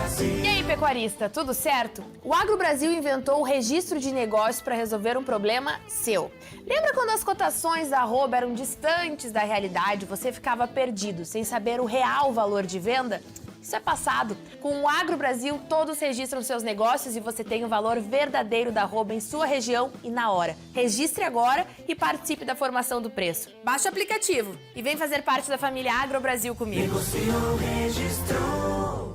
E aí, pecuarista, tudo certo? O Agro Brasil inventou o registro de negócios para resolver um problema seu. Lembra quando as cotações da arroba eram distantes da realidade, você ficava perdido, sem saber o real valor de venda? Isso é passado. Com o Agro Brasil, todos registram seus negócios e você tem o valor verdadeiro da arroba em sua região e na hora. Registre agora e participe da formação do preço. Baixe o aplicativo e vem fazer parte da família Agro Brasil comigo. Negociou, registrou.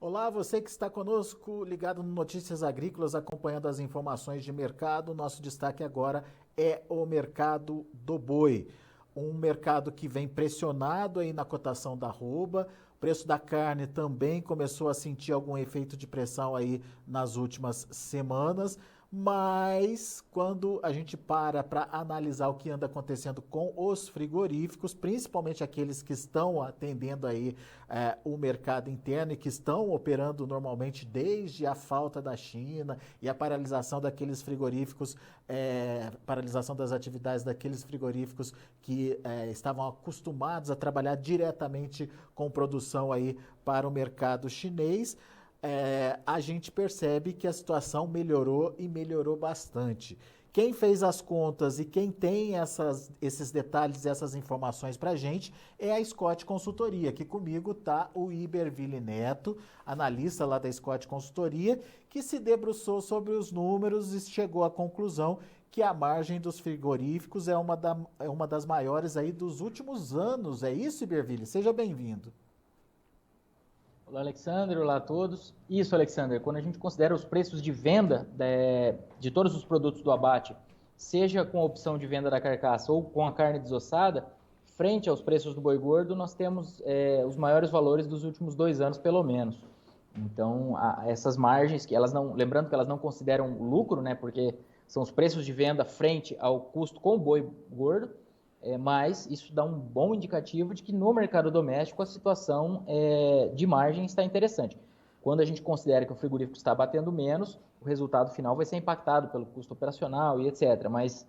Olá, você que está conosco, ligado no Notícias Agrícolas, acompanhando as informações de mercado. Nosso destaque agora é o mercado do boi. Um mercado que vem pressionado aí na cotação da arroba. O preço da carne também começou a sentir algum efeito de pressão aí nas últimas semanas. Mas quando a gente para analisar o que anda acontecendo com os frigoríficos, principalmente aqueles que estão atendendo aí o mercado interno e que estão operando normalmente desde a falta da China e a paralisação daqueles frigoríficos, paralisação das atividades daqueles frigoríficos que estavam acostumados a trabalhar diretamente com produção aí para o mercado chinês, a gente percebe que a situação melhorou e melhorou bastante. Quem fez as contas e quem tem esses detalhes e essas informações para a gente é a Scott Consultoria. Aqui comigo está o Iberville Neto, analista lá da Scott Consultoria, que se debruçou sobre os números e chegou à conclusão que a margem dos frigoríficos é uma das maiores aí dos últimos anos. É isso, Iberville? Seja bem-vindo. Olá, Alexandre. Olá a todos. Isso, Alexandre, quando a gente considera os preços de venda de todos os produtos do abate, seja com a opção de venda da carcaça ou com a carne desossada, frente aos preços do boi gordo, nós temos os maiores valores dos últimos 2 anos, pelo menos. Então, essas margens, lembrando que elas não consideram lucro, né, porque são os preços de venda frente ao custo com o boi gordo, mas isso dá um bom indicativo de que no mercado doméstico a situação de margem está interessante. Quando a gente considera que o frigorífico está batendo menos, o resultado final vai ser impactado pelo custo operacional e etc. Mas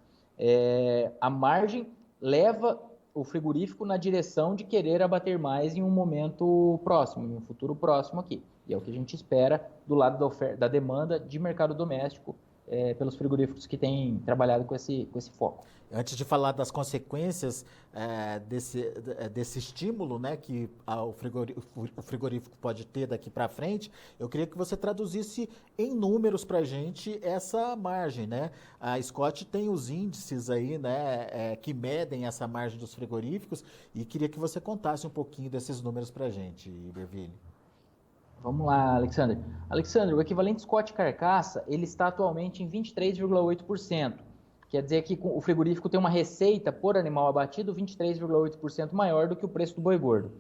a margem leva o frigorífico na direção de querer abater mais em um momento próximo, em um futuro próximo aqui. E é o que a gente espera do lado da demanda de mercado doméstico pelos frigoríficos que têm trabalhado com esse foco. Antes de falar das consequências desse estímulo, né, que o frigorífico pode ter daqui para frente, eu queria que você traduzisse em números para a gente essa margem, né? A Scott tem os índices aí, né, que medem essa margem dos frigoríficos e queria que você contasse um pouquinho desses números para a gente, Iberville. Vamos lá, Alexandre. Alexandre, o equivalente Scott carcaça, ele está atualmente em 23,8%. Quer dizer que o frigorífico tem uma receita por animal abatido 23,8% maior do que o preço do boi gordo.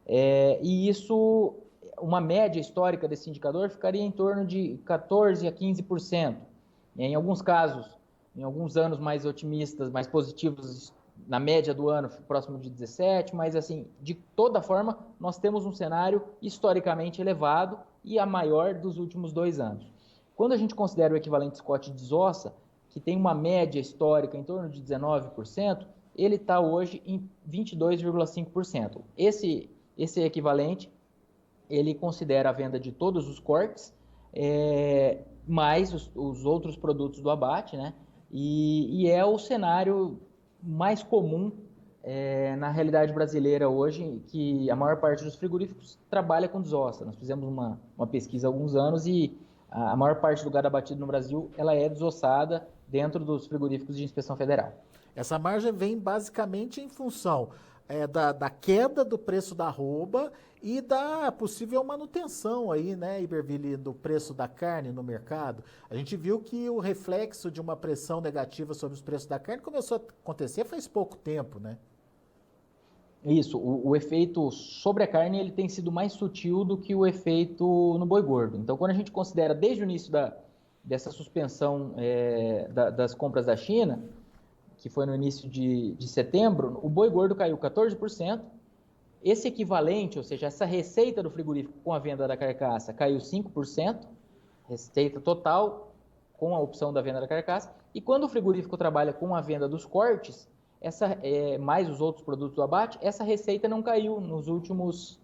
E isso, uma média histórica desse indicador ficaria em torno de 14% a 15%. Em alguns casos, em alguns anos mais otimistas, mais positivos, na média do ano, próximo de 17%, mas assim, de toda forma, nós temos um cenário historicamente elevado e a maior dos últimos 2 anos. Quando a gente considera o equivalente Scott desossa, que tem uma média histórica em torno de 19%, ele está hoje em 22,5%. Esse equivalente, ele considera a venda de todos os cortes, mais os outros produtos do abate, né? E é o cenário mais comum na realidade brasileira hoje, que a maior parte dos frigoríficos trabalha com desossa. Nós fizemos uma pesquisa há alguns anos e a maior parte do gado abatido no Brasil ela é desossada dentro dos frigoríficos de inspeção federal. Essa margem vem basicamente em função da queda do preço da arroba e da possível manutenção aí, né, Iberville, do preço da carne no mercado. A gente viu que o reflexo de uma pressão negativa sobre os preços da carne começou a acontecer faz pouco tempo, né? Isso, o efeito sobre a carne ele tem sido mais sutil do que o efeito no boi gordo. Então, quando a gente considera desde o início dessa suspensão das compras da China, que foi no início de setembro, o boi gordo caiu 14%, esse equivalente, ou seja, essa receita do frigorífico com a venda da carcaça caiu 5%, receita total com a opção da venda da carcaça, e quando o frigorífico trabalha com a venda dos cortes, mais os outros produtos do abate, essa receita não caiu nos últimos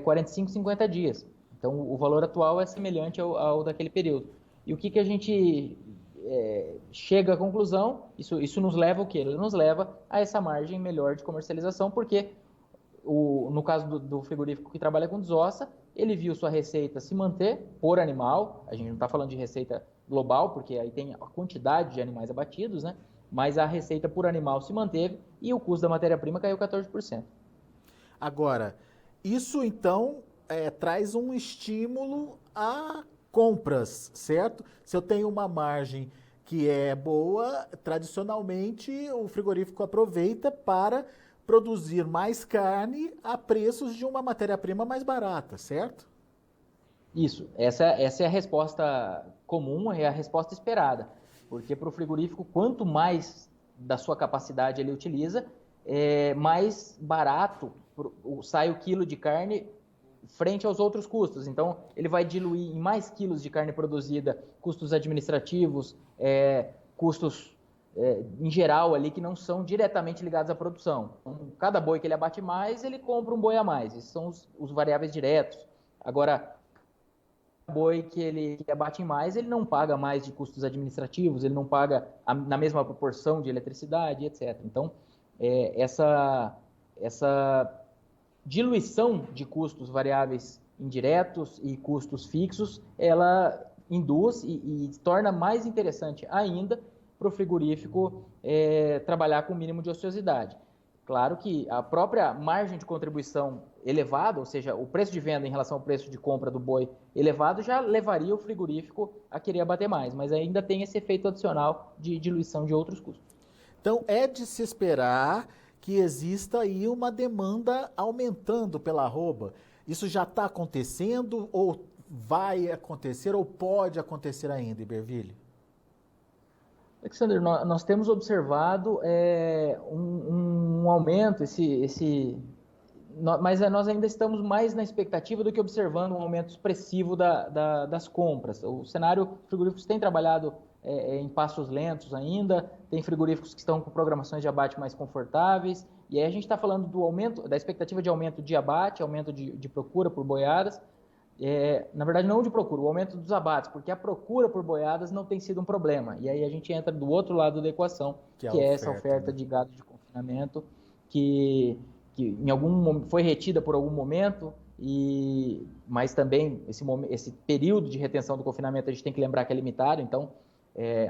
45, 50 dias. Então, o valor atual é semelhante ao daquele período. E o que a gente chega à conclusão? Isso nos leva ao quê? Nos leva a essa margem melhor de comercialização, porque no caso do frigorífico que trabalha com desossa, ele viu sua receita se manter por animal. A gente não está falando de receita global, porque aí tem a quantidade de animais abatidos, né? Mas a receita por animal se manteve e o custo da matéria-prima caiu 14%. Agora, isso então traz um estímulo a compras, certo? Se eu tenho uma margem que é boa, tradicionalmente o frigorífico aproveita para produzir mais carne a preços de uma matéria-prima mais barata, certo? Isso, essa é a resposta comum, é a resposta esperada. Porque para o frigorífico, quanto mais da sua capacidade ele utiliza, mais barato sai o quilo de carne frente aos outros custos. Então, ele vai diluir em mais quilos de carne produzida, custos administrativos, custos em geral ali que não são diretamente ligados à produção. Então, cada boi que ele abate mais, ele compra um boi a mais. Esses são os variáveis diretos. Agora, boi que ele abate mais, ele não paga mais de custos administrativos, ele não paga na mesma proporção de eletricidade, etc. Então, essa diluição de custos variáveis indiretos e custos fixos, ela induz e torna mais interessante ainda para o frigorífico trabalhar com o mínimo de ociosidade. Claro que a própria margem de contribuição elevada, ou seja, o preço de venda em relação ao preço de compra do boi elevado, já levaria o frigorífico a querer abater mais, mas ainda tem esse efeito adicional de diluição de outros custos. Então, é de se esperar que exista aí uma demanda aumentando pela arroba. Isso já está acontecendo, ou vai acontecer, ou pode acontecer ainda, Iberville? Alexandre, nós temos observado um aumento, mas nós ainda estamos mais na expectativa do que observando um aumento expressivo das compras. O cenário frigoríficos tem trabalhado em passos lentos ainda, tem frigoríficos que estão com programações de abate mais confortáveis, e aí a gente está falando do aumento, da expectativa de aumento de abate, aumento de procura por boiadas, na verdade não de procura, o aumento dos abates, porque a procura por boiadas não tem sido um problema, e aí a gente entra do outro lado da equação, que é essa oferta, né, de gado de confinamento, que em algum foi retida por algum momento, mas também esse período de retenção do confinamento a gente tem que lembrar que é limitado. Então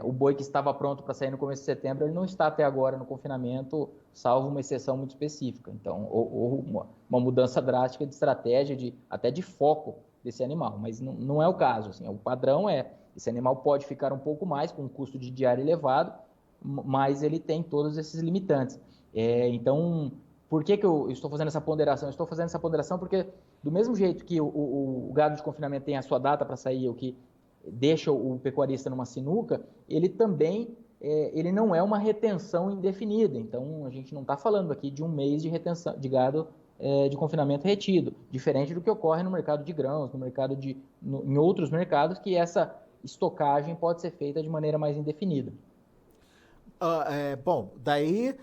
o boi que estava pronto para sair no começo de setembro, ele não está até agora no confinamento, salvo uma exceção muito específica. Então, ou uma mudança drástica de estratégia, até de foco desse animal, mas não é o caso. Assim, o padrão esse animal pode ficar um pouco mais, com um custo de diária elevado, mas ele tem todos esses limitantes. Então, por que eu estou fazendo essa ponderação? Eu estou fazendo essa ponderação porque, do mesmo jeito que o gado de confinamento tem a sua data para sair, o que deixa o pecuarista numa sinuca, ele também ele não é uma retenção indefinida. Então, a gente não está falando aqui de um mês de retenção de gado de confinamento retido, diferente do que ocorre no mercado de grãos, em outros mercados, que essa estocagem pode ser feita de maneira mais indefinida. Bom, daí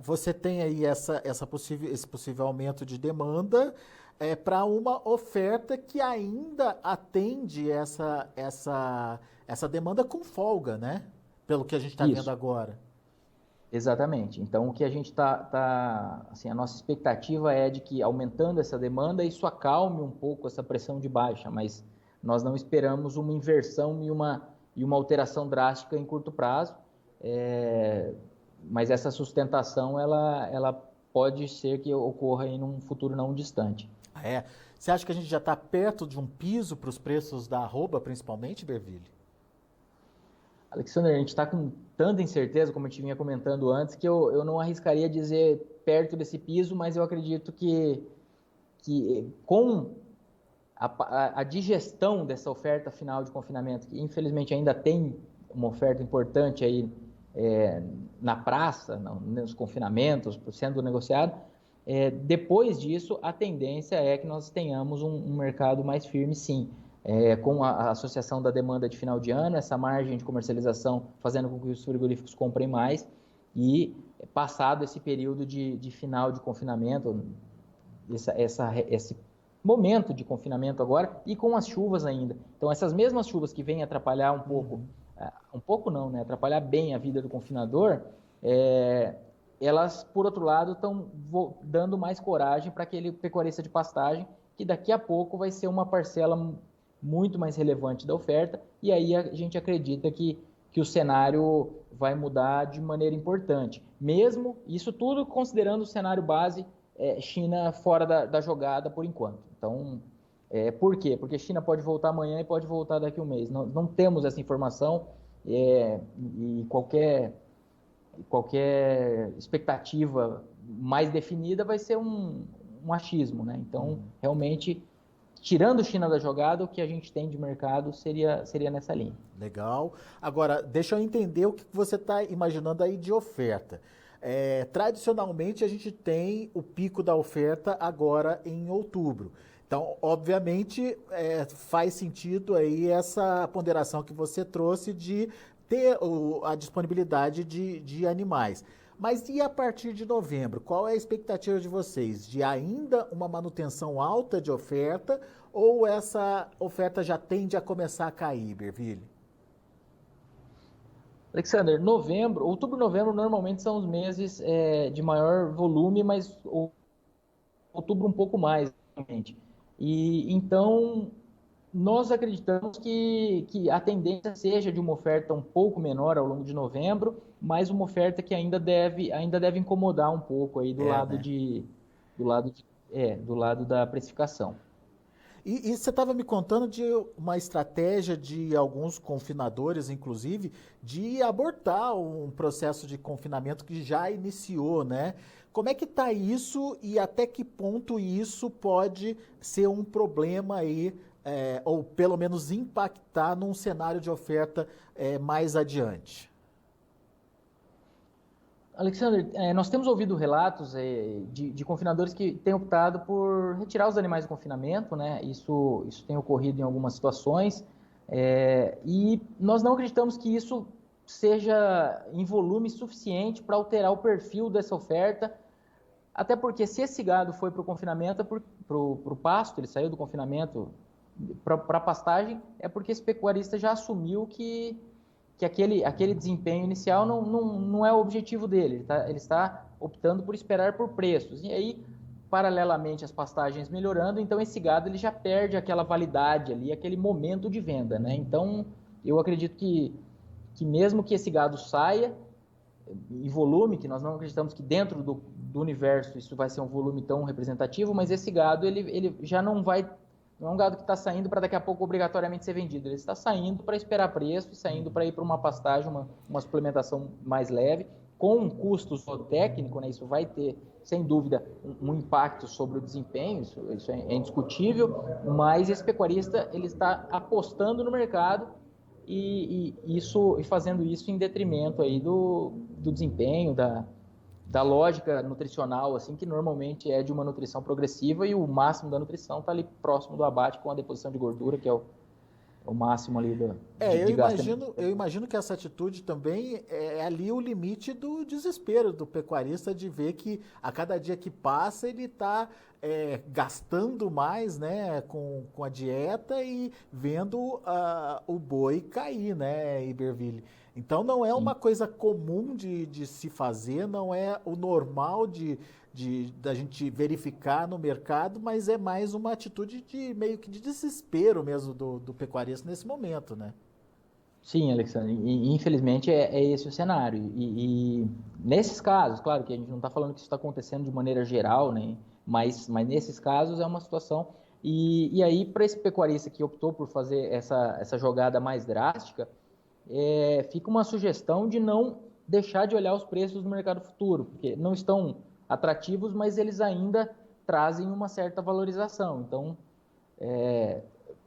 você tem aí esse possível aumento de demanda para uma oferta que ainda atende essa demanda com folga, né? Pelo que a gente está vendo agora. Exatamente. Então, o que a gente assim, a nossa expectativa é de que, aumentando essa demanda, isso acalme um pouco essa pressão de baixa, mas nós não esperamos uma inversão e uma alteração drástica em curto prazo, mas essa sustentação, ela pode ser que ocorra em um futuro não distante. Você acha que a gente já está perto de um piso para os preços da arroba, principalmente, Iberville? Alexandre, a gente está com tanta incerteza, como eu te vinha comentando antes, que eu não arriscaria dizer perto desse piso, mas eu acredito que com a digestão dessa oferta final de confinamento, que infelizmente ainda tem uma oferta importante aí na praça, nos confinamentos, sendo negociado, Depois disso, a tendência é que nós tenhamos um mercado mais firme, sim. Com a associação da demanda de final de ano, essa margem de comercialização fazendo com que os frigoríficos comprem mais e passado esse período de final de confinamento, esse momento de confinamento agora e com as chuvas ainda. Então, essas mesmas chuvas que vêm atrapalhar um pouco não, né? Atrapalhar bem a vida do confinador, elas, por outro lado, estão dando mais coragem para aquele pecuarista de pastagem, que daqui a pouco vai ser uma parcela muito mais relevante da oferta, e aí a gente acredita que o cenário vai mudar de maneira importante. Mesmo isso tudo considerando o cenário base, China fora da jogada por enquanto. Então, por quê? Porque a China pode voltar amanhã e pode voltar daqui a um mês. Não temos essa informação, e qualquer expectativa mais definida vai ser um achismo, né? Então, realmente, tirando China da jogada, o que a gente tem de mercado seria nessa linha. Legal. Agora, deixa eu entender o que você está imaginando aí de oferta. Tradicionalmente, a gente tem o pico da oferta agora em outubro. Então, obviamente, faz sentido aí essa ponderação que você trouxe de ter a disponibilidade de animais. Mas e a partir de novembro? Qual é a expectativa de vocês? De ainda uma manutenção alta de oferta ou essa oferta já tende a começar a cair, Iberville? Alexander, outubro e novembro normalmente são os meses de maior volume, mas outubro um pouco mais, realmente. E então nós acreditamos que a tendência seja de uma oferta um pouco menor ao longo de novembro, mas uma oferta que ainda deve incomodar um pouco aí do lado da precificação. E você estava me contando de uma estratégia de alguns confinadores, inclusive, de abortar um processo de confinamento que já iniciou, né? Como é que está isso e até que ponto isso pode ser um problema aí, ou pelo menos impactar num cenário de oferta mais adiante? Alexandre, nós temos ouvido relatos de confinadores que têm optado por retirar os animais do confinamento, né? Isso tem ocorrido em algumas situações, e nós não acreditamos que isso seja em volume suficiente para alterar o perfil dessa oferta, até porque se esse gado foi para o confinamento, para o pasto, ele saiu do confinamento para a pastagem, é porque esse pecuarista já assumiu que aquele desempenho inicial não é o objetivo dele, ele está optando por esperar por preços. E aí, paralelamente, as pastagens melhorando, então esse gado ele já perde aquela validade ali, aquele momento de venda, né? Então, eu acredito que mesmo que esse gado saia em volume, que nós não acreditamos que dentro do universo isso vai ser um volume tão representativo, mas esse gado ele já não é um gado que está saindo para daqui a pouco obrigatoriamente ser vendido. Ele está saindo para esperar preço, saindo para ir para uma pastagem, uma suplementação mais leve, com um custo zootécnico, né? Isso vai ter, sem dúvida, um impacto sobre o desempenho, isso é indiscutível, mas esse pecuarista ele está apostando no mercado e fazendo isso em detrimento aí do desempenho, da lógica nutricional, assim, que normalmente é de uma nutrição progressiva e o máximo da nutrição está ali próximo do abate com a deposição de gordura, que é o máximo ali eu imagino que essa atitude também é ali o limite do desespero do pecuarista de ver que a cada dia que passa ele está gastando mais, né, com a dieta e vendo o boi cair, né, Iberville? Então não é uma coisa comum de se fazer, não é o normal da gente verificar no mercado, mas é mais uma atitude meio que de desespero mesmo do pecuarista nesse momento, né? Sim, Alexandre, e infelizmente é esse o cenário. E nesses casos, claro que a gente não está falando que isso está acontecendo de maneira geral, né? Mas nesses casos é uma situação. E aí, para esse pecuarista que optou por fazer essa jogada mais drástica, fica uma sugestão de não deixar de olhar os preços do mercado futuro, porque não estão atrativos, mas eles ainda trazem uma certa valorização. Então,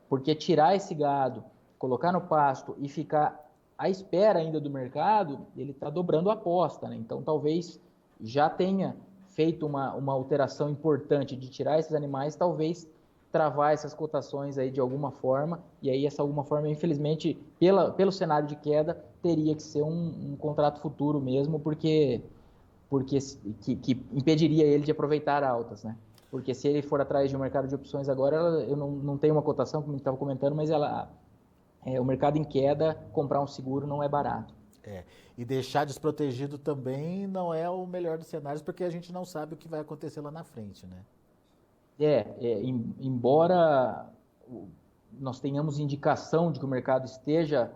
porque tirar esse gado, colocar no pasto e ficar à espera ainda do mercado, ele está dobrando a aposta, né? Então, talvez já tenha feito uma alteração importante de tirar esses animais, talvez travar essas cotações aí de alguma forma, e aí essa alguma forma, infelizmente, pelo cenário de queda, teria que ser um contrato futuro mesmo, porque que impediria ele de aproveitar altas, né? Porque se ele for atrás de um mercado de opções agora, eu não tenho uma cotação, como a gente estava comentando, mas o mercado em queda, comprar um seguro não é barato. E deixar desprotegido também não é o melhor dos cenários, porque a gente não sabe o que vai acontecer lá na frente, né? Embora nós tenhamos indicação de que o mercado esteja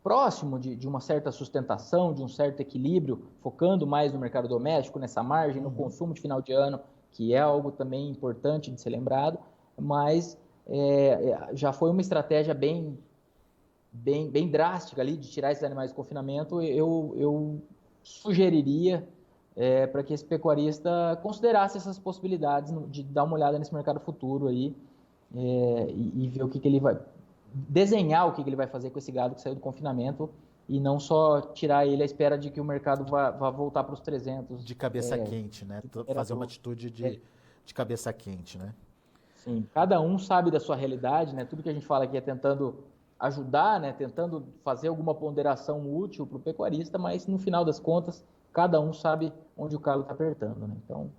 próximo de uma certa sustentação, de um certo equilíbrio, focando mais no mercado doméstico, nessa margem, no consumo de final de ano, que é algo também importante de ser lembrado, mas já foi uma estratégia bem drástica ali de tirar esses animais de confinamento. Eu sugeriria para que esse pecuarista considerasse essas possibilidades de dar uma olhada nesse mercado futuro aí e ver o que ele vai desenhar, o que ele vai fazer com esse gado que saiu do confinamento, e não só tirar ele à espera de que o mercado vá voltar para os 300. De cabeça quente, né? Fazer uma atitude de cabeça quente, né? Sim, cada um sabe da sua realidade, né? Tudo que a gente fala aqui é tentando ajudar, né? Tentando fazer alguma ponderação útil para o pecuarista, mas no final das contas, cada um sabe onde o calo está apertando, né? Então,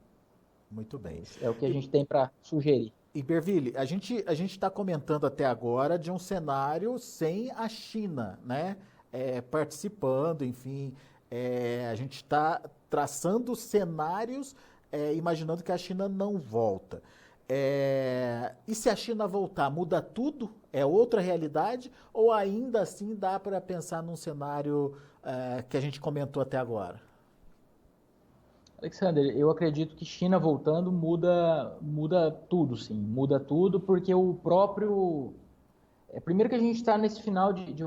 muito bem. É o que a gente tem para sugerir. E Berville, a gente está comentando até agora de um cenário sem a China, né? Participando, enfim, a gente está traçando cenários, imaginando que a China não volta. E se a China voltar, muda tudo? É outra realidade? Ou ainda assim dá para pensar num cenário que a gente comentou até agora? Alexander, eu acredito que China voltando muda tudo, sim. Muda tudo porque o próprio... primeiro que a gente está nesse final de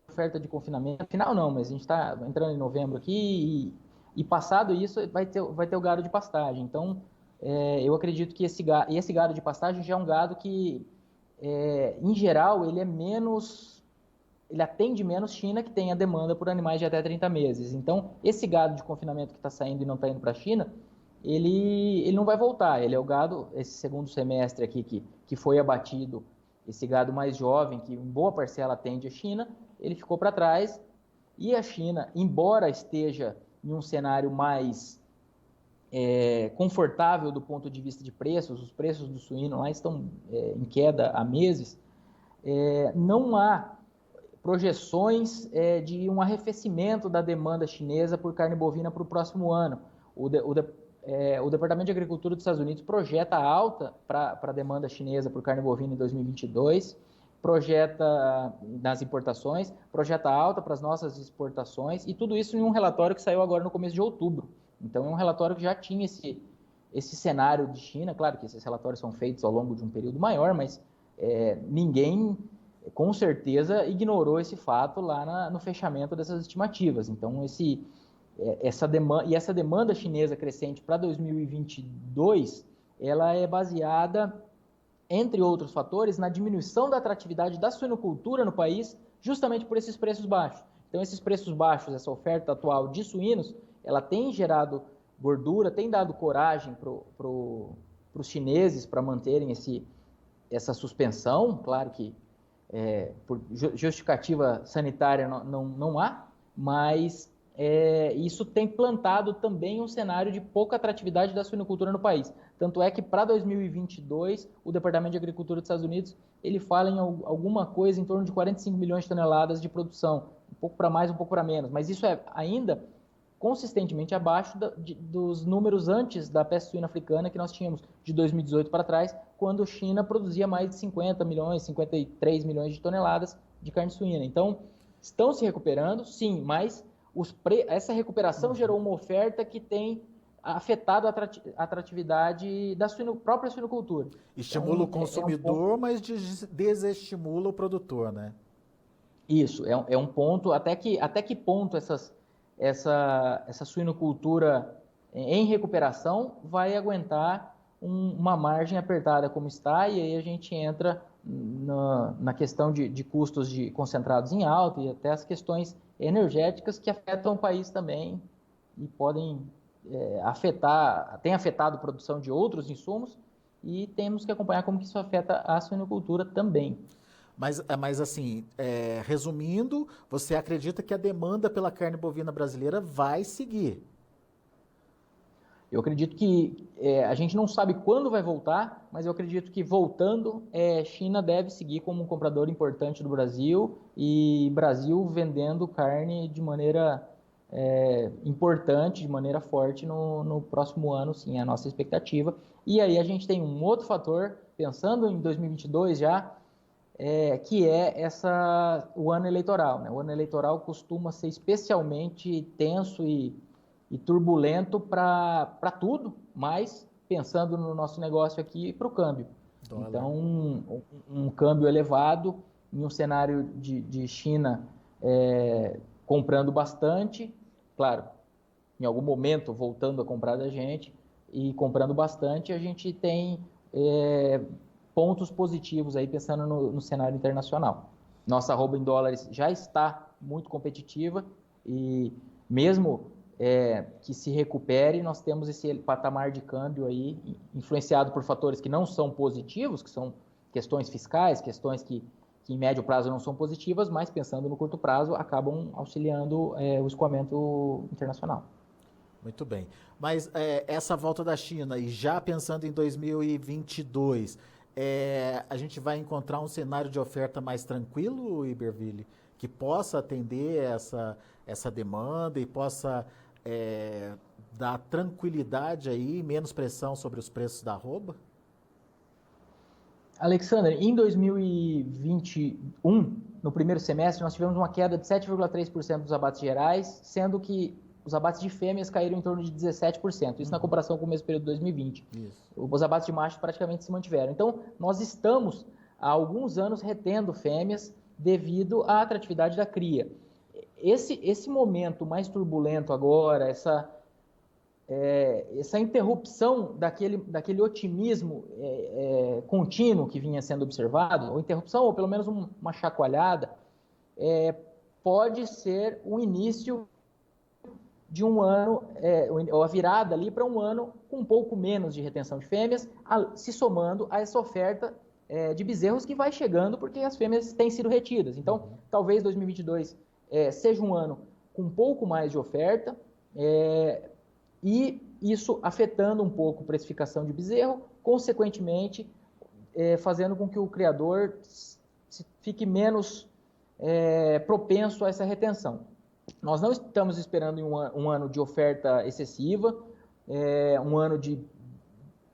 oferta de confinamento. Final não, mas a gente está entrando em novembro aqui e passado isso vai ter o gado de pastagem. Então, eu acredito que esse gado de pastagem já é um gado que, em geral, ele atende menos China, que tem a demanda por animais de até 30 meses. Então, esse gado de confinamento que está saindo e não está indo para a China, ele não vai voltar. Ele é o gado, esse segundo semestre aqui, que foi abatido, esse gado mais jovem, que em boa parcela atende a China, ele ficou para trás. E a China, embora esteja em um cenário mais confortável do ponto de vista de preços, os preços do suíno lá estão em queda há meses, não há projeções de um arrefecimento da demanda chinesa por carne bovina para o próximo ano. O Departamento de Agricultura dos Estados Unidos projeta alta para a demanda chinesa por carne bovina em 2022, projeta nas importações, projeta alta para as nossas exportações, e tudo isso em um relatório que saiu agora no começo de outubro. Então, é um relatório que já tinha esse cenário de China. Claro que esses relatórios são feitos ao longo de um período maior, mas ninguém, com certeza, ignorou esse fato lá no fechamento dessas estimativas. Então, essa demanda chinesa crescente para 2022, ela é baseada, entre outros fatores, na diminuição da atratividade da suinocultura no país, justamente por esses preços baixos. Então, esses preços baixos, essa oferta atual de suínos, ela tem gerado gordura, tem dado coragem para os chineses para manterem essa suspensão. Claro que por justificativa sanitária não há, mas isso tem plantado também um cenário de pouca atratividade da suinocultura no país. Tanto é que para 2022, o Departamento de Agricultura dos Estados Unidos, ele fala em alguma coisa em torno de 45 milhões de toneladas de produção, um pouco para mais, um pouco para menos, mas isso é ainda consistentemente abaixo dos números antes da peste suína africana que nós tínhamos de 2018 para trás, quando a China produzia mais de 50 milhões, 53 milhões de toneladas de carne suína. Então, estão se recuperando, sim, mas essa recuperação gerou uma oferta que tem afetado a atratividade da própria suinocultura. Estimula então, o consumidor, mas desestimula o produtor, né? Isso, é um ponto. Até que ponto essa suinocultura em recuperação vai aguentar uma margem apertada como está, e aí a gente entra na questão de custos concentrados em alta e até as questões energéticas que afetam o país também e podem tem afetado a produção de outros insumos e temos que acompanhar como que isso afeta a suinocultura também. Mas assim, resumindo, você acredita que a demanda pela carne bovina brasileira vai seguir? Eu acredito que a gente não sabe quando vai voltar, mas eu acredito que voltando, China deve seguir como um comprador importante do Brasil e Brasil vendendo carne de maneira importante, de maneira forte no próximo ano, sim, é a nossa expectativa. E aí a gente tem um outro fator, pensando em 2022 já, que é o ano eleitoral, né? O ano eleitoral costuma ser especialmente tenso e turbulento para tudo, mas pensando no nosso negócio aqui, para o câmbio. Dólar. Então, um câmbio elevado em um cenário de China comprando bastante, claro, em algum momento voltando a comprar da gente e comprando bastante, a gente tem pontos positivos aí pensando no cenário internacional. Nossa arroba em dólares já está muito competitiva e mesmo que se recupere, nós temos esse patamar de câmbio aí influenciado por fatores que não são positivos, que são questões fiscais, questões que em médio prazo não são positivas, mas pensando no curto prazo acabam auxiliando o escoamento internacional. Muito bem. Mas essa volta da China e já pensando em 2022, a gente vai encontrar um cenário de oferta mais tranquilo, Iberville, que possa atender essa demanda e possa dar tranquilidade aí, menos pressão sobre os preços da arroba? Alexander, em 2021, no primeiro semestre, nós tivemos uma queda de 7,3% dos abates gerais, sendo que os abates de fêmeas caíram em torno de 17%, isso na comparação com o mesmo período de 2020. Isso. Os abates de machos praticamente se mantiveram. Então, nós estamos há alguns anos retendo fêmeas devido à atratividade da cria. Esse momento mais turbulento agora, essa interrupção daquele otimismo contínuo que vinha sendo observado, ou interrupção, ou pelo menos uma chacoalhada, pode ser o início de um ano, ou a virada ali para um ano com um pouco menos de retenção de fêmeas, se somando a essa oferta de bezerros que vai chegando porque as fêmeas têm sido retidas. Então, talvez 2022 seja um ano com um pouco mais de oferta, e isso afetando um pouco a precificação de bezerro, consequentemente fazendo com que o criador fique menos propenso a essa retenção. Nós não estamos esperando um ano de oferta excessiva, um ano de,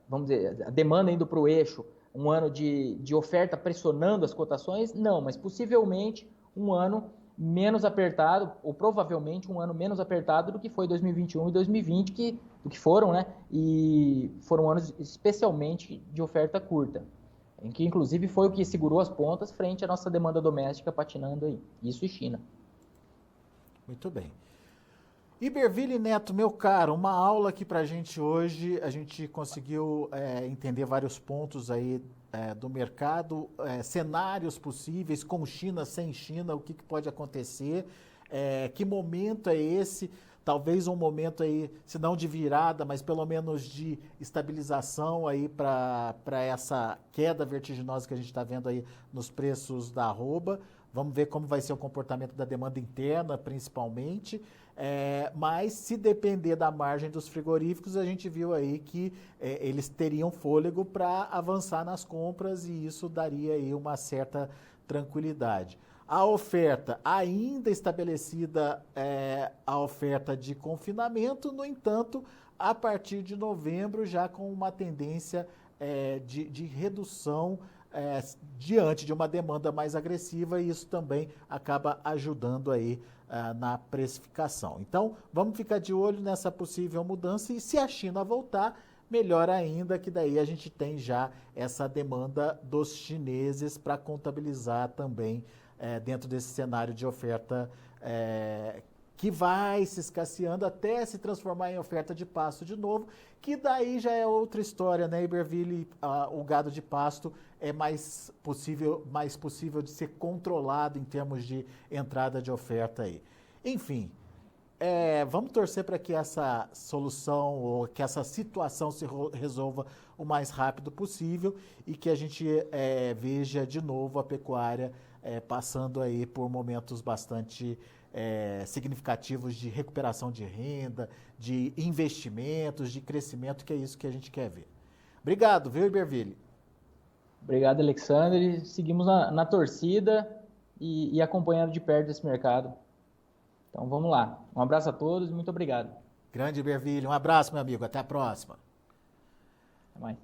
vamos dizer, a demanda indo para o eixo, um ano de oferta pressionando as cotações, não, mas possivelmente um ano menos apertado, ou provavelmente um ano menos apertado do que foi 2021 e 2020, do que foram, né? E foram anos especialmente de oferta curta, em que inclusive foi o que segurou as pontas frente à nossa demanda doméstica patinando aí, isso e China. Muito bem. Iberville Neto, meu caro, uma aula aqui pra gente hoje, a gente conseguiu entender vários pontos aí do mercado, cenários possíveis, com China, sem China, o que pode acontecer, que momento é esse, talvez um momento aí, se não de virada, mas pelo menos de estabilização aí para essa queda vertiginosa que a gente está vendo aí nos preços da arroba. Vamos ver como vai ser o comportamento da demanda interna, principalmente. Mas se depender da margem dos frigoríficos, a gente viu aí que eles teriam fôlego para avançar nas compras e isso daria aí uma certa tranquilidade. A oferta ainda estabelecida, a oferta de confinamento, no entanto, a partir de novembro já com uma tendência de redução diante de uma demanda mais agressiva e isso também acaba ajudando aí na precificação. Então, vamos ficar de olho nessa possível mudança e se a China voltar, melhor ainda, que daí a gente tem já essa demanda dos chineses para contabilizar também dentro desse cenário de oferta que vai se escasseando até se transformar em oferta de pasto de novo, que daí já é outra história, né, Iberville? O gado de pasto é mais possível de ser controlado em termos de entrada de oferta aí. Enfim, vamos torcer para que essa solução ou que essa situação se resolva o mais rápido possível e que a gente veja de novo a pecuária passando aí por momentos bastante significativos de recuperação de renda, de investimentos, de crescimento, que é isso que a gente quer ver. Obrigado, viu, Iberville? Obrigado, Alexandre. Seguimos na torcida e acompanhando de perto esse mercado. Então vamos lá. Um abraço a todos e muito obrigado. Grande Iberville, um abraço, meu amigo. Até a próxima. Até mais.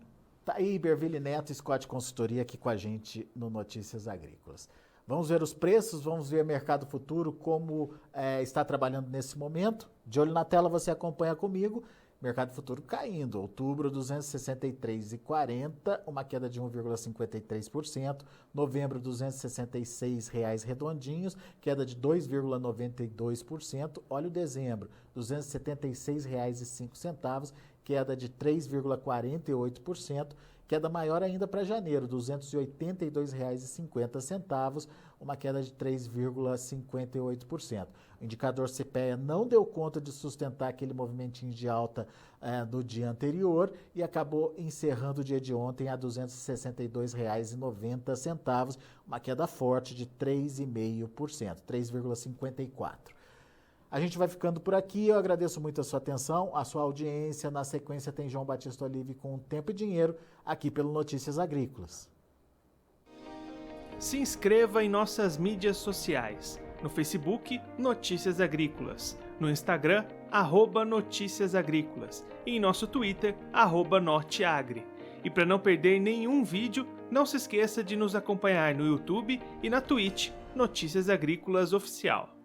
Tá aí Iberville Neto, Scott Consultoria, aqui com a gente no Notícias Agrícolas. Vamos ver os preços, vamos ver o mercado futuro, como está trabalhando nesse momento. De olho na tela, você acompanha comigo. Mercado futuro caindo. Outubro, 263,40, uma queda de 1,53%. Novembro, R$ 266 redondinhos, queda de 2,92%. Olha o dezembro, R$ 276,05, queda de 3,48%. Queda maior ainda para janeiro, R$ 282,50, uma queda de 3,58%. O indicador CPEA não deu conta de sustentar aquele movimentinho de alta do dia anterior e acabou encerrando o dia de ontem a R$ 262,90, uma queda forte de 3,5%, 3,54%. A gente vai ficando por aqui, eu agradeço muito a sua atenção, a sua audiência. Na sequência tem João Batista Olive com Tempo e Dinheiro, aqui pelo Notícias Agrícolas. Se inscreva em nossas mídias sociais. No Facebook, Notícias Agrícolas. No Instagram, @Notícias Agrícolas. E em nosso Twitter, @Norteagri. E para não perder nenhum vídeo, não se esqueça de nos acompanhar no YouTube e na Twitch, Notícias Agrícolas Oficial.